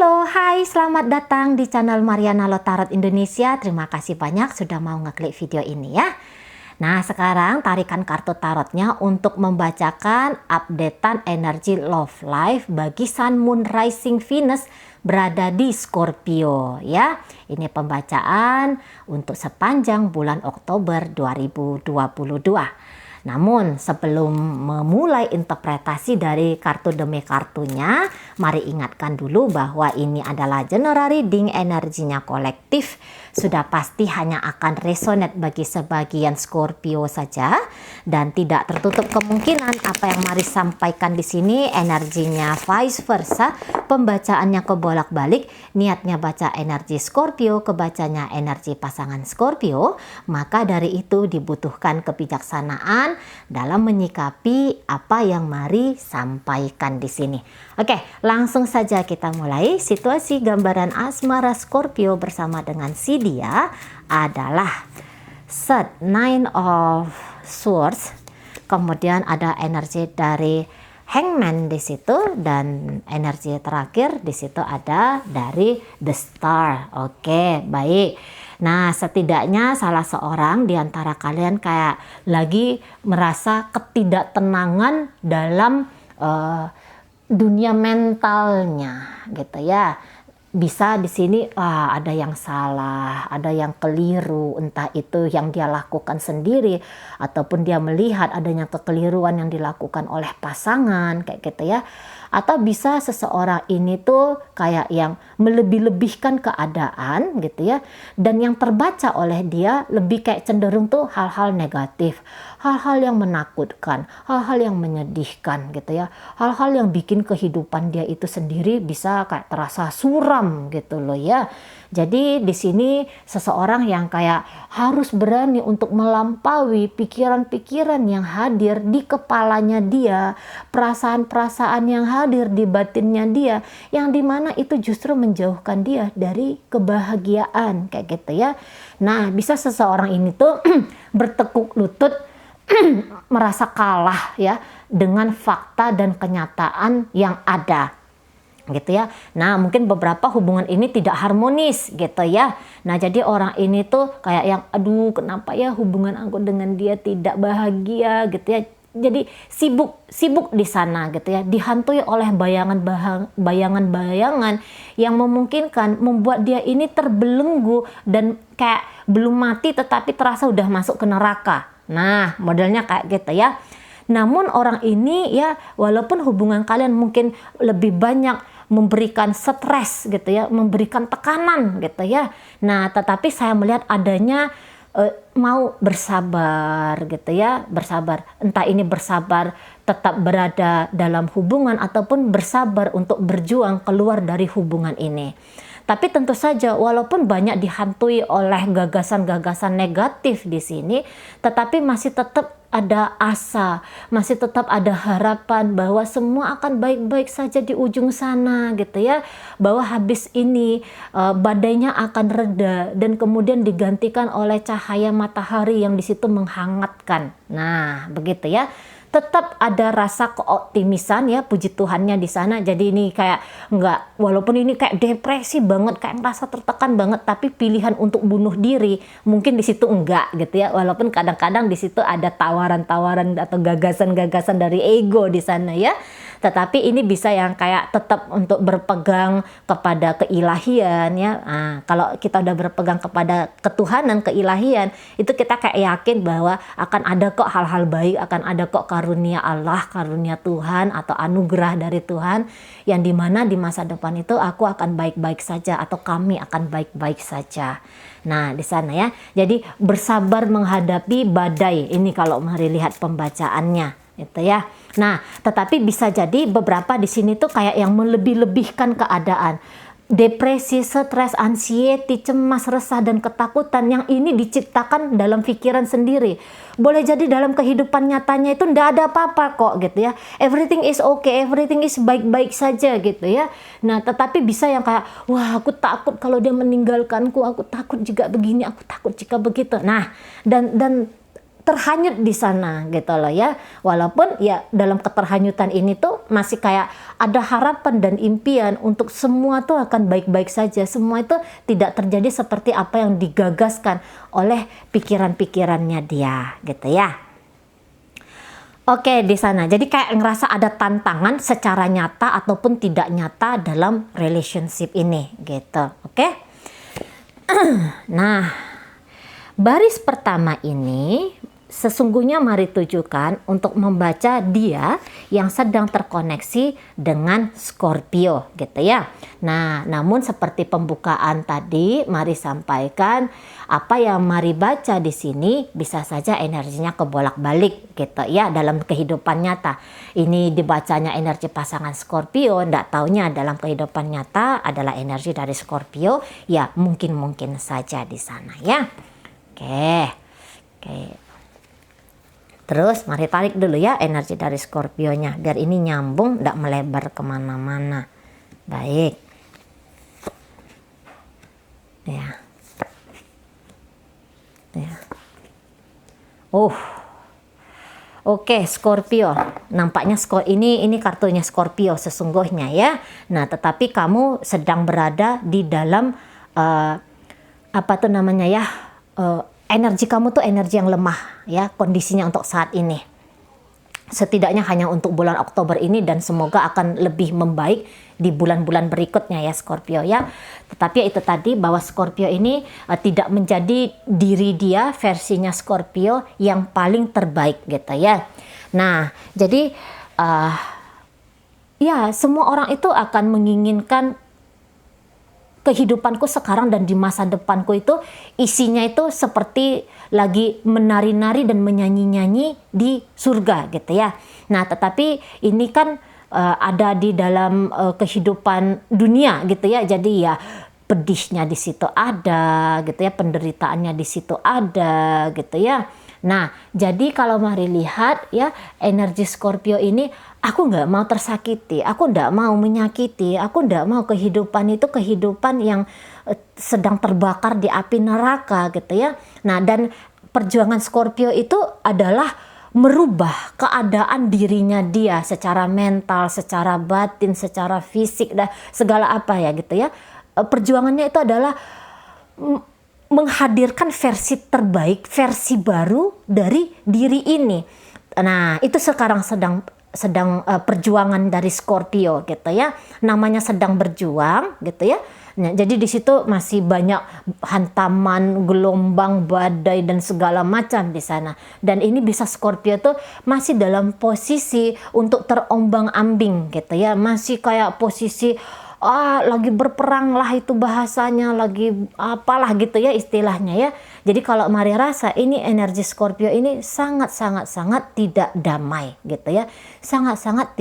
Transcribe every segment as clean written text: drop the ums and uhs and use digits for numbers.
Halo, hai, selamat datang di channel Mariana Lotarot Indonesia. Terima kasih banyak sudah mau ngeklik video ini ya. Nah, sekarang tarikan kartu tarotnya untuk membacakan updatean energi love life bagi Sun, Moon, Rising, Venus berada di Scorpio ya. Ini pembacaan untuk sepanjang bulan Oktober 2022. Namun sebelum memulai interpretasi dari kartu demi kartunya, mari ingatkan dulu bahwa ini adalah general reading, energinya kolektif. Sudah pasti hanya akan resonate bagi sebagian Scorpio saja dan tidak tertutup kemungkinan apa yang mari sampaikan di sini energinya vice versa, pembacaannya kebolak-balik, niatnya baca energi Scorpio, kebacanya energi pasangan Scorpio, maka dari itu dibutuhkan kebijaksanaan dalam menyikapi apa yang mari sampaikan di sini. Oke, langsung saja kita mulai. Situasi gambaran asmara Scorpio bersama dengan si dia adalah set Nine of Swords, kemudian ada energi dari Hangman di situ, dan energi terakhir di situ ada dari The Star. Oke, baik. Nah, setidaknya salah seorang di antara kalian kayak lagi merasa ketidaktenangan dalam dunia mentalnya gitu ya. Bisa di sini ada yang salah, ada yang keliru, entah itu yang dia lakukan sendiri ataupun dia melihat adanya kekeliruan yang dilakukan oleh pasangan kayak gitu ya. Atau bisa seseorang ini tuh kayak yang melebih-lebihkan keadaan gitu ya, dan yang terbaca oleh dia lebih kayak cenderung tuh hal-hal negatif, hal-hal yang menakutkan, hal-hal yang menyedihkan gitu ya, hal-hal yang bikin kehidupan dia itu sendiri bisa kayak terasa suram gitu loh ya. Jadi di sini seseorang yang kayak harus berani untuk melampaui pikiran-pikiran yang hadir di kepalanya dia, perasaan-perasaan yang hadir di batinnya dia, yang dimana itu justru menjauhkan dia dari kebahagiaan kayak gitu ya. Nah, bisa seseorang ini tuh bertekuk lutut merasa kalah ya dengan fakta dan kenyataan yang ada gitu ya. Nah, mungkin beberapa hubungan ini tidak harmonis gitu ya. Nah, jadi orang ini tuh kayak yang aduh, kenapa ya hubungan aku dengan dia tidak bahagia gitu ya. Jadi sibuk di sana gitu ya, dihantui oleh bayangan-bayangan yang memungkinkan membuat dia ini terbelenggu dan kayak belum mati tetapi terasa udah masuk ke neraka. Nah, modelnya kayak gitu ya. Namun orang ini ya, walaupun hubungan kalian mungkin lebih banyak memberikan stres gitu ya, memberikan tekanan gitu ya. Nah, tetapi saya melihat adanya mau bersabar gitu ya, bersabar. Entah ini bersabar tetap berada dalam hubungan ataupun bersabar untuk berjuang keluar dari hubungan ini. Tapi tentu saja walaupun banyak dihantui oleh gagasan-gagasan negatif di sini, tetapi masih tetap ada asa, masih tetap ada harapan bahwa semua akan baik-baik saja di ujung sana gitu ya. Bahwa habis ini badainya akan reda dan kemudian digantikan oleh cahaya matahari yang di situ menghangatkan. Nah, begitu ya. Tetap ada rasa keoptimisan ya, puji Tuhannya di sana. Jadi ini kayak enggak, walaupun ini kayak depresi banget, kayak merasa tertekan banget, tapi pilihan untuk bunuh diri mungkin di situ enggak gitu ya. Walaupun kadang-kadang di situ ada tawaran-tawaran atau gagasan-gagasan dari ego di sana ya. Tetapi ini bisa yang kayak tetap untuk berpegang kepada keilahian ya. Nah, kalau kita udah berpegang kepada ketuhanan, keilahian, itu kita kayak yakin bahwa akan ada kok hal-hal baik, akan ada kok karunia Allah, karunia Tuhan atau anugerah dari Tuhan yang dimana di masa depan itu aku akan baik-baik saja atau kami akan baik-baik saja. Nah, di sana ya. Jadi bersabar menghadapi badai. Ini kalau mari lihat pembacaannya itu ya. Nah, tetapi bisa jadi beberapa di sini tuh kayak yang melebih-lebihkan keadaan. Depresi, stres, anxiety, cemas, resah, dan ketakutan yang ini diciptakan dalam pikiran sendiri. Boleh jadi dalam kehidupan nyatanya itu ndak ada apa-apa kok gitu ya. Everything is okay, everything is baik-baik saja gitu ya. Nah, tetapi bisa yang kayak, wah aku takut kalau dia meninggalkanku, aku takut jika begini, aku takut jika begitu. Nah, dan terhanyut di sana gitu loh ya. Walaupun ya dalam keterhanyutan ini tuh masih kayak ada harapan dan impian untuk semua tuh akan baik-baik saja. Semua itu tidak terjadi seperti apa yang digagaskan oleh pikiran-pikirannya dia gitu ya. Oke, di sana. Jadi kayak ngerasa ada tantangan secara nyata ataupun tidak nyata dalam relationship ini gitu. Oke. Nah, baris pertama ini sesungguhnya mari tujukan untuk membaca dia yang sedang terkoneksi dengan Scorpio gitu ya. Nah, namun seperti pembukaan tadi, mari sampaikan apa yang mari baca di sini bisa saja energinya kebolak-balik gitu ya dalam kehidupan nyata. Ini dibacanya energi pasangan Scorpio, ndak taunya dalam kehidupan nyata adalah energi dari Scorpio, ya mungkin saja di sana ya. Oke. Terus mari tarik dulu ya energi dari Scorpio-nya biar ini nyambung, tidak melebar kemana-mana. Baik. Ya. Oke, Scorpio. Nampaknya ini kartunya Scorpio sesungguhnya ya. Nah, tetapi kamu sedang berada di dalam energi kamu tuh energi yang lemah ya, kondisinya untuk saat ini. Setidaknya hanya untuk bulan Oktober ini dan semoga akan lebih membaik di bulan-bulan berikutnya ya Scorpio ya. Tetapi itu tadi bahwa Scorpio ini tidak menjadi diri dia, versinya Scorpio yang paling terbaik gitu ya. Nah, jadi ya semua orang itu akan menginginkan kehidupanku sekarang dan di masa depanku itu isinya itu seperti lagi menari-nari dan menyanyi-nyanyi di surga gitu ya. Nah, tetapi ini kan ada di dalam kehidupan dunia gitu ya. Jadi ya pedihnya di situ ada gitu ya, penderitaannya di situ ada gitu ya. Nah, jadi kalau mari lihat ya energi Scorpio ini, aku nggak mau tersakiti, aku nggak mau menyakiti, aku nggak mau kehidupan itu kehidupan yang sedang terbakar di api neraka gitu ya. Nah, dan perjuangan Scorpio itu adalah merubah keadaan dirinya dia secara mental, secara batin, secara fisik dan segala apa ya gitu ya. Perjuangannya itu adalah menghadirkan versi terbaik, versi baru dari diri ini. Nah, itu sekarang sedang perjuangan dari Scorpio gitu ya. Namanya sedang berjuang gitu ya. Nah, jadi di situ masih banyak hantaman, gelombang, badai dan segala macam di sana. Dan ini bisa Scorpio tuh masih dalam posisi untuk terombang-ambing gitu ya. Masih kayak posisi lagi berperang lah itu bahasanya, lagi apalah gitu ya istilahnya ya. Jadi kalau mari rasa ini energi Scorpio ini sangat tidak damai gitu ya. Sangat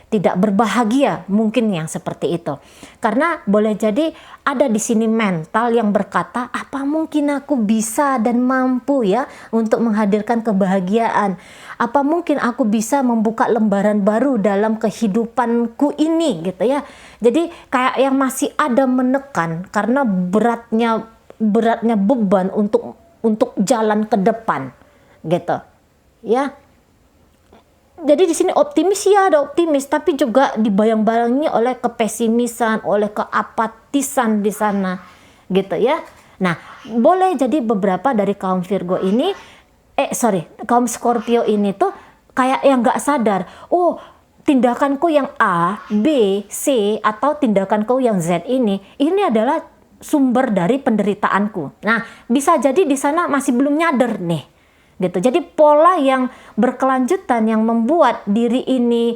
tidak berbahagia mungkin yang seperti itu. Karena boleh jadi ada di sini mental yang berkata, apa mungkin aku bisa dan mampu ya untuk menghadirkan kebahagiaan. Apa mungkin aku bisa membuka lembaran baru dalam kehidupanku ini gitu ya. Jadi kayak yang masih ada menekan karena beratnya beban untuk jalan ke depan gitu. Ya. Jadi di sini optimis ya, ada optimis, tapi juga dibayang-bayangi oleh kepesimisan, oleh keapatisan di sana, gitu ya. Nah, boleh jadi beberapa dari kaum Virgo ini, kaum Scorpio ini tuh kayak yang nggak sadar, tindakanku yang A, B, C, atau tindakanku yang Z ini adalah sumber dari penderitaanku. Nah, bisa jadi di sana masih belum nyadar nih. Gitu. Jadi pola yang berkelanjutan yang membuat diri ini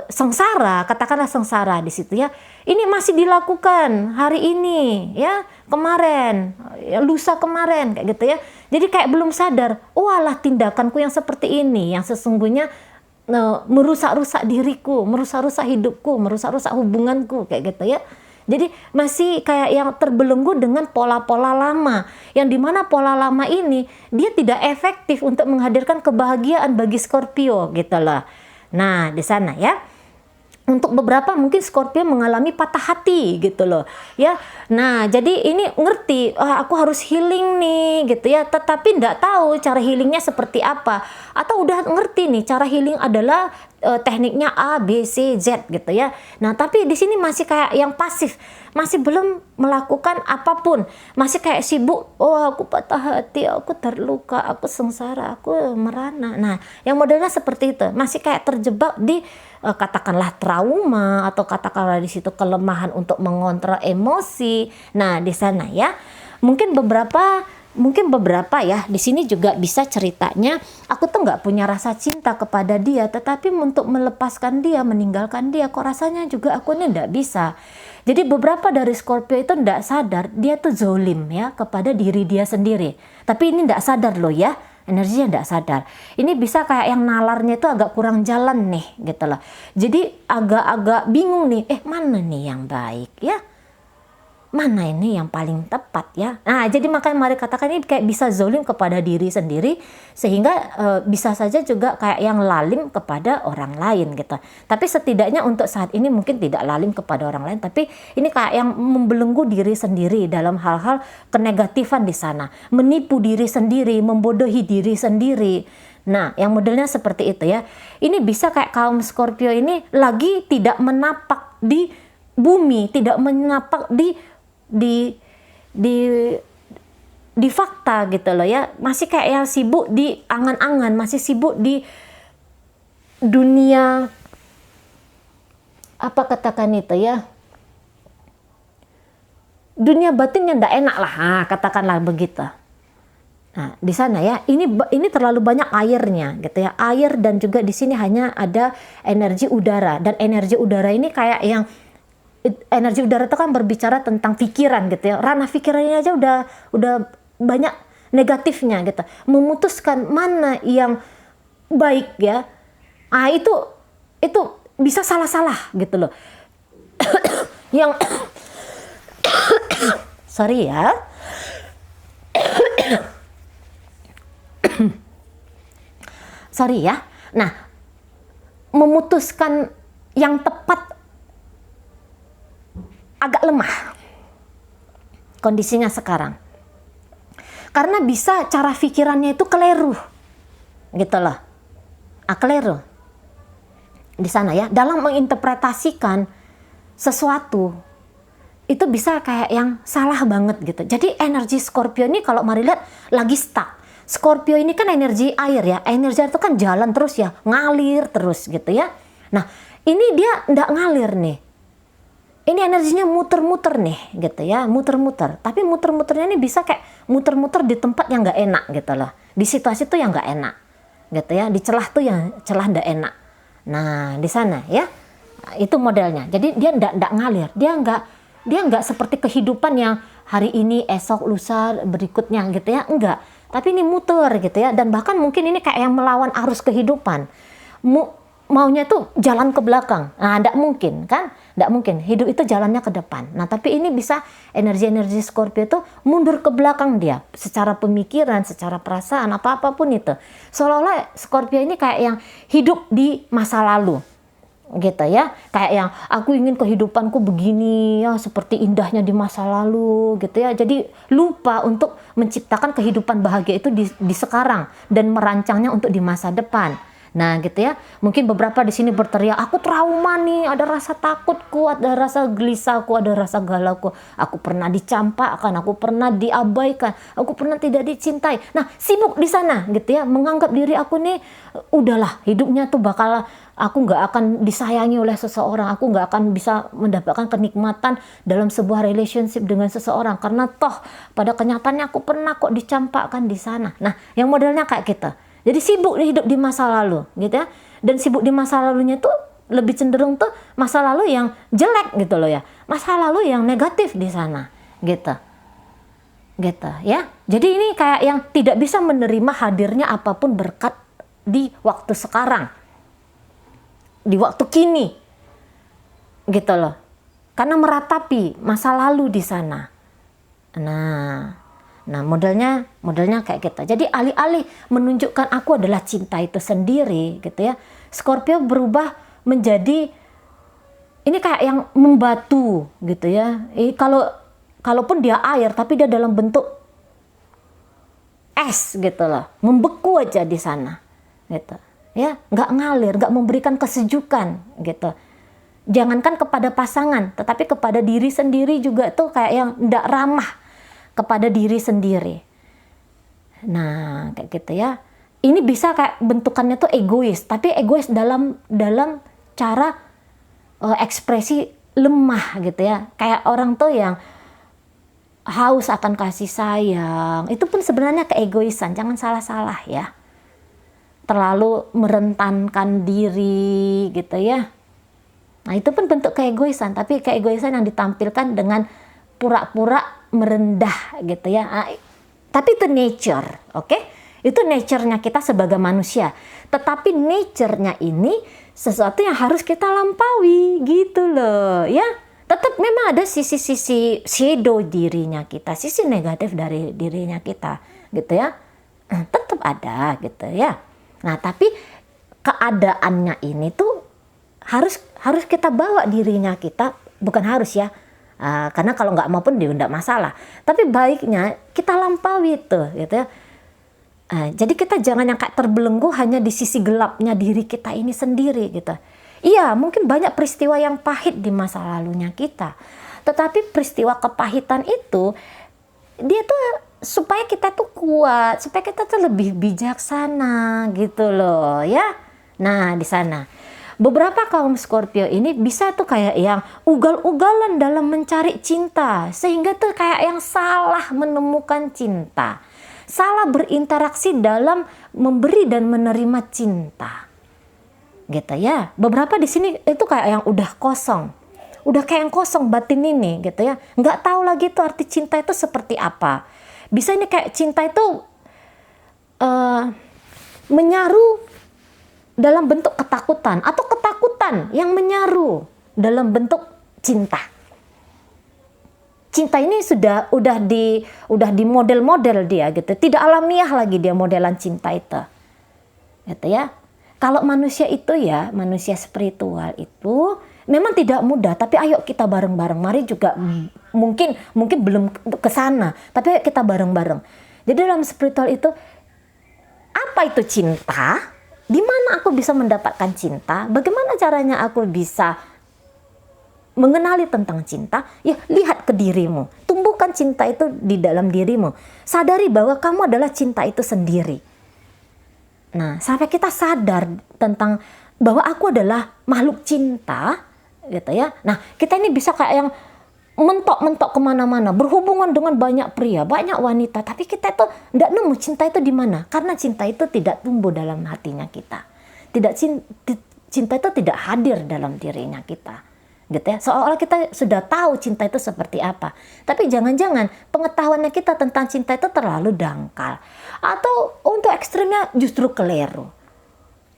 sengsara, katakanlah sengsara di situ ya. Ini masih dilakukan hari ini ya, kemarin, ya, lusa kemarin kayak gitu ya. Jadi kayak belum sadar, walah tindakanku yang seperti ini yang sesungguhnya merusak-rusak diriku, merusak-rusak hidupku, merusak-rusak hubunganku kayak gitu ya. Jadi masih kayak yang terbelenggu dengan pola-pola lama, yang dimana pola lama ini dia tidak efektif untuk menghadirkan kebahagiaan bagi Scorpio gitu loh. Nah di sana ya. Untuk beberapa mungkin Scorpio mengalami patah hati gitu loh ya. Nah jadi ini ngerti, aku harus healing nih gitu ya, tetapi nggak tahu cara healingnya seperti apa. Atau udah ngerti nih cara healing adalah tekniknya A, B, C, Z gitu ya. Nah tapi di sini masih kayak yang pasif, masih belum melakukan apapun, masih kayak sibuk, oh aku patah hati, aku terluka, aku sengsara, aku merana. Nah yang modelnya seperti itu, masih kayak terjebak di katakanlah trauma, atau katakanlah di situ kelemahan untuk mengontrol emosi. Nah, di sana ya. Mungkin beberapa ya, di sini juga bisa ceritanya aku tuh nggak punya rasa cinta kepada dia, tetapi untuk melepaskan dia, meninggalkan dia, kok rasanya juga aku ini nggak bisa. Jadi beberapa dari Scorpio itu nggak sadar dia tuh zolim ya kepada diri dia sendiri. Tapi ini nggak sadar loh ya, energinya nggak sadar. Ini bisa kayak yang nalarnya itu agak kurang jalan nih gitu loh. Jadi agak-agak bingung nih, mana nih yang baik ya? Mana ini yang paling tepat ya? Nah, jadi makanya mari katakan ini kayak bisa zolim kepada diri sendiri, sehingga bisa saja juga kayak yang lalim kepada orang lain gitu. Tapi setidaknya untuk saat ini mungkin tidak lalim kepada orang lain, tapi ini kayak yang membelenggu diri sendiri dalam hal-hal kenegatifan di sana, menipu diri sendiri, membodohi diri sendiri. Nah, yang modelnya seperti itu ya. Ini bisa kayak kaum Scorpio ini lagi tidak menapak di bumi, tidak menapak di fakta gitu loh ya, masih kayak yang sibuk di angan-angan, masih sibuk di dunia apa katakan itu ya, dunia batin yang ndak enak lah, katakanlah begitu. Nah di sana ya, ini terlalu banyak airnya gitu ya, air, dan juga di sini hanya ada energi udara, dan energi udara ini kayak yang energi udara itu kan berbicara tentang pikiran gitu ya. Ranah pikirannya aja udah banyak negatifnya gitu. Memutuskan mana yang baik ya. Itu bisa salah-salah gitu loh. Yang sorry ya. Sorry ya. Nah, memutuskan yang tepat agak lemah kondisinya sekarang, karena bisa cara pikirannya itu keliru gitu loh, keliru di sana ya, dalam menginterpretasikan sesuatu itu bisa kayak yang salah banget gitu. Jadi energi Scorpio ini kalau mari lihat lagi stuck. Scorpio ini kan energi air ya, energi air itu kan jalan terus ya, ngalir terus gitu ya. Nah ini dia ndak ngalir nih. Ini energinya muter-muter nih gitu ya, muter-muter. Tapi muter-muternya ini bisa kayak muter-muter di tempat yang nggak enak gitu loh. Di situasi tuh yang nggak enak gitu ya, di celah tuh yang celah nggak enak. Nah di sana ya, itu modelnya. Jadi dia nggak ngalir, dia nggak seperti kehidupan yang hari ini, esok, lusa, berikutnya gitu ya, enggak. Tapi ini muter gitu ya, dan bahkan mungkin ini kayak yang melawan arus kehidupan. Maunya tuh jalan ke belakang. Nah, enggak mungkin kan? Enggak mungkin. Hidup itu jalannya ke depan. Nah, tapi ini bisa energi-energi Scorpio itu mundur ke belakang dia. Secara pemikiran, secara perasaan, apapun itu. Seolah-olah Scorpio ini kayak yang hidup di masa lalu. Gitu ya. Kayak yang aku ingin kehidupanku begini ya, seperti indahnya di masa lalu gitu ya. Jadi lupa untuk menciptakan kehidupan bahagia itu di sekarang dan merancangnya untuk di masa depan. Nah gitu ya, mungkin beberapa di sini berteriak, aku trauma nih, ada rasa takutku, ada rasa gelisahku, ada rasa galauku, aku pernah dicampakkan, aku pernah diabaikan, aku pernah tidak dicintai. Nah sibuk di sana gitu ya, menganggap diri aku nih udahlah hidupnya tuh bakal, aku nggak akan disayangi oleh seseorang, aku nggak akan bisa mendapatkan kenikmatan dalam sebuah relationship dengan seseorang, karena toh pada kenyataannya aku pernah kok dicampakkan di sana. Nah yang modelnya kayak gitu. Jadi sibuk hidup di masa lalu gitu ya. Dan sibuk di masa lalunya tuh lebih cenderung tuh masa lalu yang jelek gitu loh ya. Masa lalu yang negatif di sana gitu. Gitu ya. Jadi ini kayak yang tidak bisa menerima hadirnya apapun berkat di waktu sekarang. Di waktu kini. Gitu loh. Karena meratapi masa lalu di sana. Nah modelnya kayak gitu. Jadi alih-alih menunjukkan aku adalah cinta itu sendiri gitu ya, Scorpio berubah menjadi ini kayak yang membatu gitu ya. Kalaupun dia air, tapi dia dalam bentuk es gitu loh, membeku aja di sana, gitu. Ya, nggak ngalir, nggak memberikan kesejukan gitu. Jangankan kepada pasangan, tetapi kepada diri sendiri juga tuh kayak yang nggak ramah kepada diri sendiri. Nah, kayak gitu ya. Ini bisa kayak bentukannya tuh egois, tapi egois dalam cara ekspresi lemah gitu ya. Kayak orang tuh yang haus akan kasih sayang, itu pun sebenarnya keegoisan, jangan salah-salah ya. Terlalu merentankan diri gitu ya. Nah itu pun bentuk keegoisan, tapi keegoisan yang ditampilkan dengan pura-pura merendah gitu ya. Nah, tapi itu nature, oke? Itu nature-nya kita sebagai manusia. Tetapi nature-nya ini sesuatu yang harus kita lampaui gitu loh ya. Tetap memang ada sisi-sisi shadow dirinya kita, sisi negatif dari dirinya kita gitu ya. Tetap ada gitu ya. Nah, tapi keadaannya ini tuh harus kita bawa dirinya kita, bukan harus ya. Karena kalau nggak mau pun dia nggak masalah. Tapi baiknya kita lampaui itu gitu ya. Jadi kita jangan yang kayak terbelenggu hanya di sisi gelapnya diri kita ini sendiri gitu. Iya, mungkin banyak peristiwa yang pahit di masa lalunya kita. Tetapi peristiwa kepahitan itu, dia tuh supaya kita tuh kuat, supaya kita tuh lebih bijaksana gitu loh ya. Nah, di sana. Beberapa kaum Scorpio ini bisa tuh kayak yang ugal-ugalan dalam mencari cinta. Sehingga tuh kayak yang salah menemukan cinta. Salah berinteraksi dalam memberi dan menerima cinta. Gitu ya. Beberapa di sini itu kayak yang udah kosong. Udah kayak yang kosong batin ini gitu ya. Nggak tahu lagi tuh arti cinta itu seperti apa. Bisa ini kayak cinta itu menyaru dalam bentuk ketakutan. Atau ketakutan yang menyaru dalam bentuk cinta. Cinta ini udah di model-model dia gitu. Tidak alamiah lagi dia modelan cinta itu. Gitu ya. Kalau manusia itu ya, manusia spiritual itu memang tidak mudah, tapi ayo kita bareng-bareng. Mari juga mungkin belum ke sana, tapi ayo kita bareng-bareng. Jadi dalam spiritual itu apa itu cinta? Di mana aku bisa mendapatkan cinta? Bagaimana caranya aku bisa mengenali tentang cinta? Ya, lihat ke dirimu. Tumbuhkan cinta itu di dalam dirimu. Sadari bahwa kamu adalah cinta itu sendiri. Nah, sampai kita sadar tentang bahwa aku adalah makhluk cinta, gitu ya. Nah, kita ini bisa kayak yang mentok-mentok kemana-mana, berhubungan dengan banyak pria, banyak wanita, tapi kita itu tidak nemu cinta itu di mana. Karena cinta itu tidak tumbuh dalam hatinya kita. Cinta itu tidak hadir dalam dirinya kita. Gitu ya. Seolah-olah kita sudah tahu cinta itu seperti apa. Tapi jangan-jangan pengetahuannya kita tentang cinta itu terlalu dangkal. Atau untuk ekstrimnya justru keliru.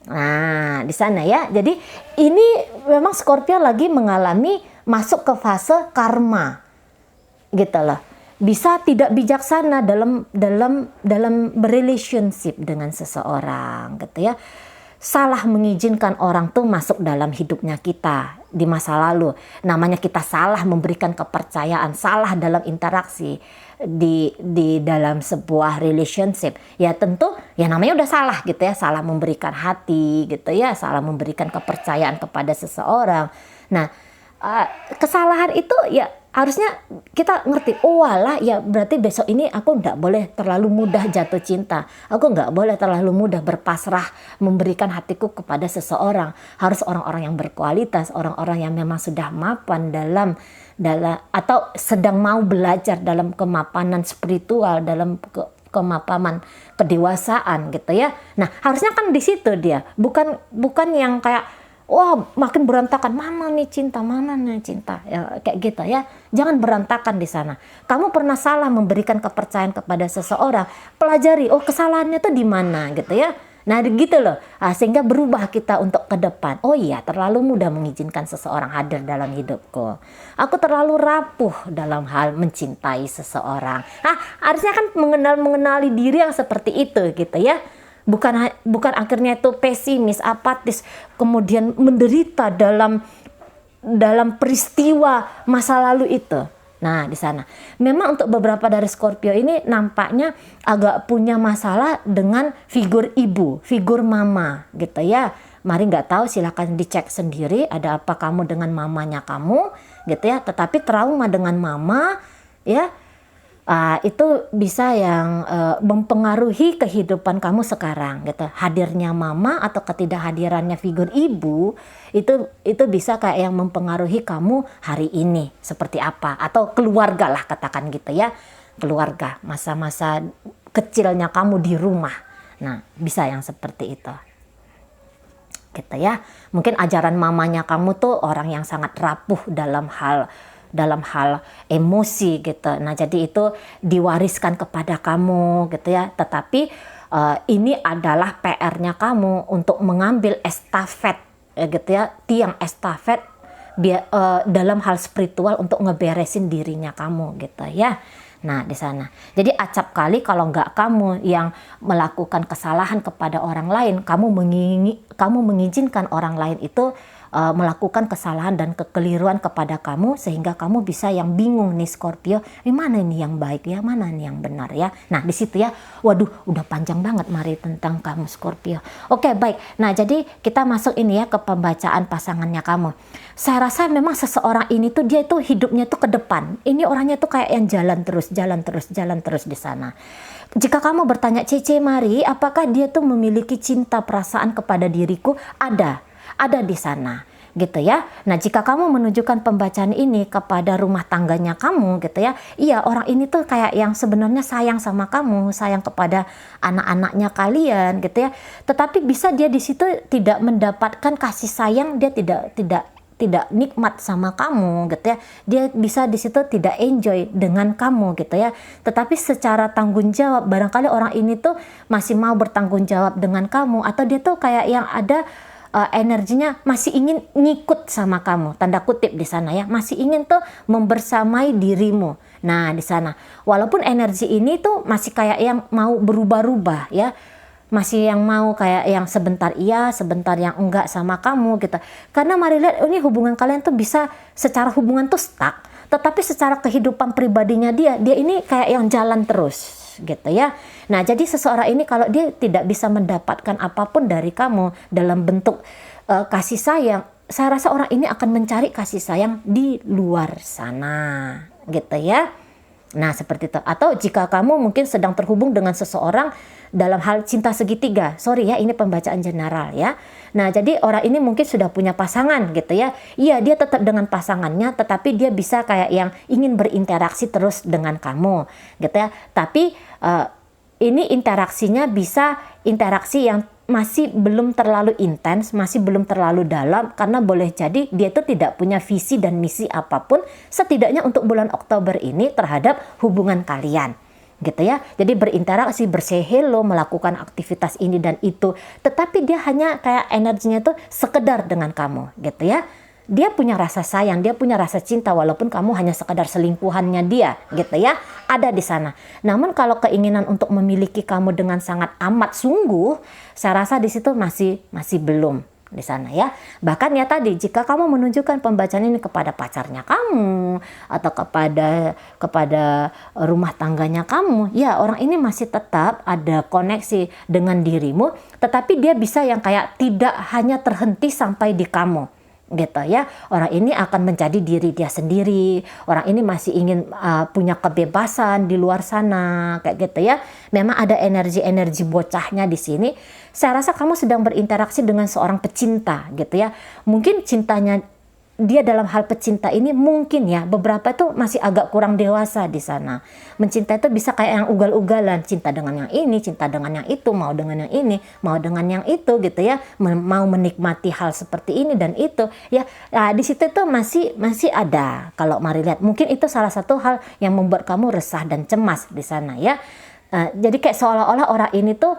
Nah, di sana ya. Jadi ini memang Scorpio lagi mengalami masuk ke fase karma. Gitu loh. Bisa tidak bijaksana dalam berrelationship dengan seseorang, gitu ya. Salah mengizinkan orang tuh masuk dalam hidupnya kita di masa lalu. Namanya kita salah memberikan kepercayaan, salah dalam interaksi di dalam sebuah relationship. Ya tentu ya namanya udah salah gitu ya, salah memberikan hati gitu ya, salah memberikan kepercayaan kepada seseorang. Nah, kesalahan itu ya harusnya kita ngerti, oh walah ya berarti besok ini aku nggak boleh terlalu mudah jatuh cinta. Aku nggak boleh terlalu mudah berpasrah memberikan hatiku kepada seseorang. Harus orang-orang yang berkualitas, orang-orang yang memang sudah mapan dalam atau sedang mau belajar dalam kemapanan spiritual, dalam kemapanan kedewasaan gitu ya. Nah harusnya kan di situ dia, bukan yang kayak wah makin berantakan, mana nih cinta ya, kayak gitu ya. Jangan berantakan di sana. Kamu pernah salah memberikan kepercayaan kepada seseorang, pelajari oh kesalahannya tuh di mana gitu ya. Nah gitu loh, sehingga berubah kita untuk ke depan. Oh iya, terlalu mudah mengizinkan seseorang hadir dalam hidupku. Aku terlalu rapuh dalam hal mencintai seseorang. Harusnya kan mengenali diri yang seperti itu gitu ya. Bukan akhirnya itu pesimis, apatis, kemudian menderita dalam dalam peristiwa masa lalu itu. Nah, di sana. Memang untuk beberapa dari Scorpio ini nampaknya agak punya masalah dengan figur ibu, figur mama gitu ya. Mari nggak tahu, silakan dicek sendiri ada apa kamu dengan mamanya kamu gitu ya. Tetapi trauma dengan mama ya, itu bisa yang mempengaruhi kehidupan kamu sekarang gitu. Hadirnya mama atau ketidakhadirannya figur ibu itu bisa kayak yang mempengaruhi kamu hari ini seperti apa, atau keluarga lah katakan gitu ya. Keluarga, masa-masa kecilnya kamu di rumah. Nah, bisa yang seperti itu. Gitu ya. Mungkin ajaran mamanya kamu tuh orang yang sangat rapuh dalam hal emosi gitu. Nah, jadi itu diwariskan kepada kamu gitu ya. Tetapi ini adalah PR-nya kamu untuk mengambil estafet gitu ya, tiang estafet dalam hal spiritual untuk ngeberesin dirinya kamu gitu ya. Nah, di sana. Jadi acap kali kalau nggak kamu yang melakukan kesalahan kepada orang lain, kamu mengizinkan orang lain itu melakukan kesalahan dan kekeliruan kepada kamu, sehingga kamu bisa yang bingung nih Scorpio, mana ini yang baik ya, mana ini yang benar ya. Nah, di situ ya, waduh, udah panjang banget mari tentang kamu Scorpio. Oke, baik. Nah, jadi kita masuk ini ya ke pembacaan pasangannya kamu. Saya rasa memang seseorang ini tuh dia tuh hidupnya tuh ke depan. Ini orangnya tuh kayak yang jalan terus di sana. Jika kamu bertanya, Cece Mari, apakah dia tuh memiliki cinta perasaan kepada diriku? Ada di sana gitu ya. Nah, jika kamu menunjukkan pembacaan ini kepada rumah tangganya kamu gitu ya, iya, orang ini tuh kayak yang sebenarnya sayang sama kamu, sayang kepada anak-anaknya kalian gitu ya. Tetapi bisa dia di situ tidak mendapatkan kasih sayang, dia tidak nikmat sama kamu gitu ya. Dia bisa di situ tidak enjoy dengan kamu gitu ya. Tetapi secara tanggung jawab, barangkali orang ini tuh masih mau bertanggung jawab dengan kamu, atau dia tuh kayak yang ada energinya masih ingin ngikut sama kamu, tanda kutip di sana ya, masih ingin tuh membersamai dirimu. Nah, di sana walaupun energi ini tuh masih kayak yang mau berubah-ubah ya, masih yang mau kayak yang sebentar iya, sebentar yang enggak sama kamu gitu. Karena mari lihat, ini hubungan kalian tuh bisa secara hubungan tuh stuck, tetapi secara kehidupan pribadinya dia ini kayak yang jalan terus gitu ya. Nah, jadi seseorang ini kalau dia tidak bisa mendapatkan apapun dari kamu dalam bentuk kasih sayang, saya rasa orang ini akan mencari kasih sayang di luar sana gitu ya. Nah, seperti itu. Atau jika kamu mungkin sedang terhubung dengan seseorang dalam hal cinta segitiga, sorry ya, ini pembacaan general ya. Nah, jadi orang ini mungkin sudah punya pasangan gitu ya. Iya, dia tetap dengan pasangannya, tetapi dia bisa kayak yang ingin berinteraksi terus dengan kamu gitu ya. Tapi ini interaksinya bisa interaksi yang masih belum terlalu intens, masih belum terlalu dalam, karena boleh jadi dia itu tidak punya visi dan misi apapun, setidaknya untuk bulan Oktober ini terhadap hubungan kalian gitu ya. Jadi berinteraksi, bersay hello, melakukan aktivitas ini dan itu, tetapi dia hanya kayak energinya tuh sekedar dengan kamu gitu ya. Dia punya rasa sayang, dia punya rasa cinta, walaupun kamu hanya sekedar selingkuhannya dia gitu ya, ada di sana. Namun kalau keinginan untuk memiliki kamu dengan sangat amat sungguh, saya rasa di situ masih belum di sana ya. Bahkan ya tadi, jika kamu menunjukkan pembacaan ini kepada pacarnya kamu atau kepada rumah tangganya kamu, ya orang ini masih tetap ada koneksi dengan dirimu, tetapi dia bisa yang kayak tidak hanya terhenti sampai di kamu gitu ya. Orang ini akan menjadi diri dia sendiri. Orang ini masih ingin punya kebebasan di luar sana kayak gitu ya. Memang ada energi-energi bocahnya di sini. Saya rasa kamu sedang berinteraksi dengan seorang pecinta gitu ya. Mungkin cintanya dia dalam hal pecinta ini mungkin ya beberapa tuh masih agak kurang dewasa di sana. Mencinta itu bisa kayak yang ugal-ugalan, cinta dengan yang ini, cinta dengan yang itu, mau dengan yang ini, mau dengan yang itu gitu ya, mau menikmati hal seperti ini dan itu ya. Nah, di situ tuh masih ada. Kalau mari lihat, mungkin itu salah satu hal yang membuat kamu resah dan cemas di sana ya. Jadi kayak seolah-olah orang ini tuh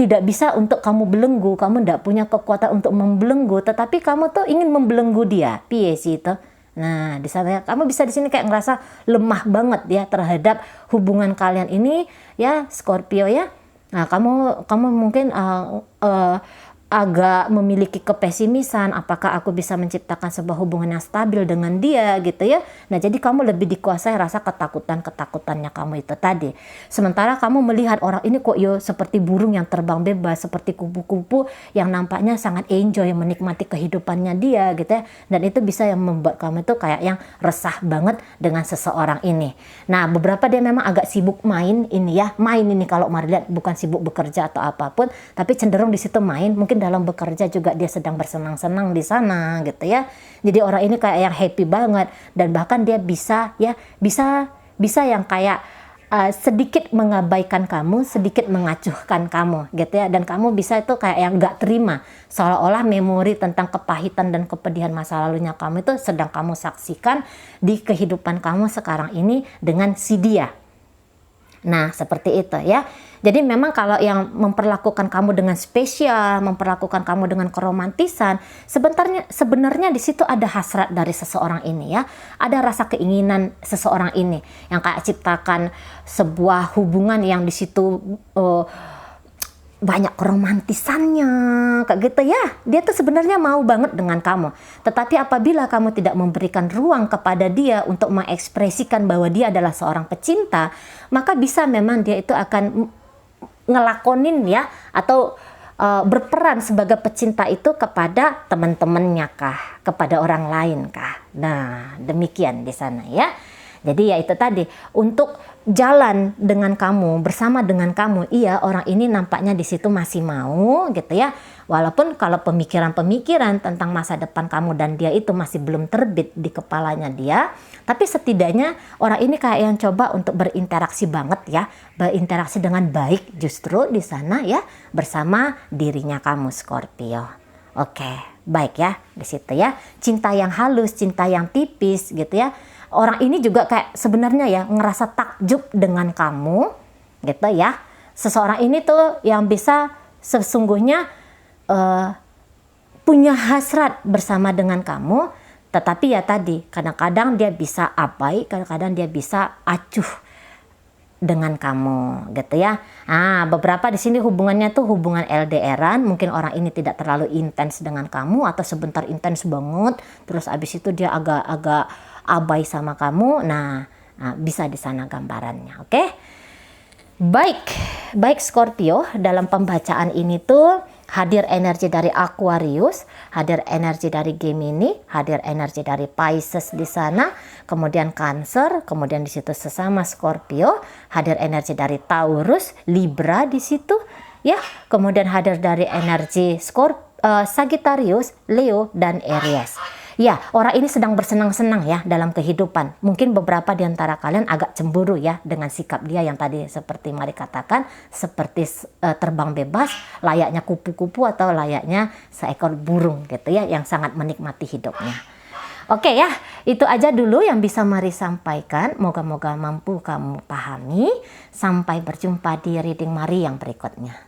tidak bisa untuk kamu belenggu, kamu tidak punya kekuatan untuk membelenggu, tetapi kamu tuh ingin membelenggu dia, piye sih itu. Nah, di sana kamu bisa di sini kayak ngerasa lemah banget ya terhadap hubungan kalian ini ya Scorpio ya. Nah, kamu mungkin agak memiliki kepesimisan, apakah aku bisa menciptakan sebuah hubungan yang stabil dengan dia gitu ya. Nah, jadi kamu lebih dikuasai rasa ketakutannya kamu itu tadi. Sementara kamu melihat orang ini kok seperti burung yang terbang bebas, seperti kupu-kupu yang nampaknya sangat enjoy menikmati kehidupannya dia gitu ya. Dan itu bisa yang membuat kamu itu kayak yang resah banget dengan seseorang ini. Nah, beberapa dia memang agak sibuk main ini ya. Main ini kalau Mari lihat bukan sibuk bekerja atau apapun, tapi cenderung di situ main. Mungkin dalam bekerja juga dia sedang bersenang-senang di sana gitu ya. Jadi orang ini kayak yang happy banget, dan bahkan dia bisa yang kayak sedikit mengabaikan kamu, sedikit mengacuhkan kamu gitu ya. Dan kamu bisa itu kayak yang gak terima, seolah-olah memori tentang kepahitan dan kepedihan masa lalunya kamu itu sedang kamu saksikan di kehidupan kamu sekarang ini dengan si dia. Nah, seperti itu ya. Jadi memang kalau yang memperlakukan kamu dengan spesial, memperlakukan kamu dengan keromantisan, sebenarnya di situ ada hasrat dari seseorang ini ya. Ada rasa keinginan seseorang ini yang kayak ciptakan sebuah hubungan yang di situ banyak keromantisannya kayak gitu ya. Dia tuh sebenarnya mau banget dengan kamu, tetapi apabila kamu tidak memberikan ruang kepada dia untuk mengekspresikan bahwa dia adalah seorang pecinta, maka bisa memang dia itu akan ngelakonin ya, atau berperan sebagai pecinta itu kepada teman-temannya kah, kepada orang lain kah. Nah, demikian di sana ya. Jadi ya itu tadi, untuk jalan dengan kamu, bersama dengan kamu, iya orang ini nampaknya di situ masih mau gitu ya. Walaupun kalau pemikiran-pemikiran tentang masa depan kamu dan dia itu masih belum terbit di kepalanya dia, tapi setidaknya orang ini kayak yang coba untuk berinteraksi banget ya, berinteraksi dengan baik justru di sana ya, bersama dirinya kamu Scorpio. Oke, baik ya di situ ya. Cinta yang halus, cinta yang tipis gitu ya. Orang ini juga kayak sebenarnya ya ngerasa takjub dengan kamu gitu ya. Seseorang ini tuh yang bisa sesungguhnya punya hasrat bersama dengan kamu, tetapi ya tadi kadang-kadang dia bisa abai, kadang-kadang dia bisa acuh dengan kamu gitu ya. Beberapa di sini hubungannya tuh hubungan LDRan, mungkin orang ini tidak terlalu intens dengan kamu atau sebentar intens banget, terus abis itu dia agak abai sama kamu. Nah, bisa di sana gambarannya. Oke? Baik Scorpio, dalam pembacaan ini tuh hadir energi dari Aquarius, hadir energi dari Gemini, hadir energi dari Pisces di sana, kemudian Cancer, kemudian di situ sesama Scorpio, hadir energi dari Taurus, Libra di situ, ya, kemudian hadir dari energi Sagittarius, Leo dan Aries. Ya, orang ini sedang bersenang-senang ya dalam kehidupan. Mungkin beberapa di antara kalian agak cemburu ya dengan sikap dia yang tadi seperti Mari katakan, seperti terbang bebas, layaknya kupu-kupu atau layaknya seekor burung gitu ya, yang sangat menikmati hidupnya. Oke ya, itu aja dulu yang bisa Mari sampaikan. Moga-moga mampu kamu pahami. Sampai berjumpa di reading Mari yang berikutnya.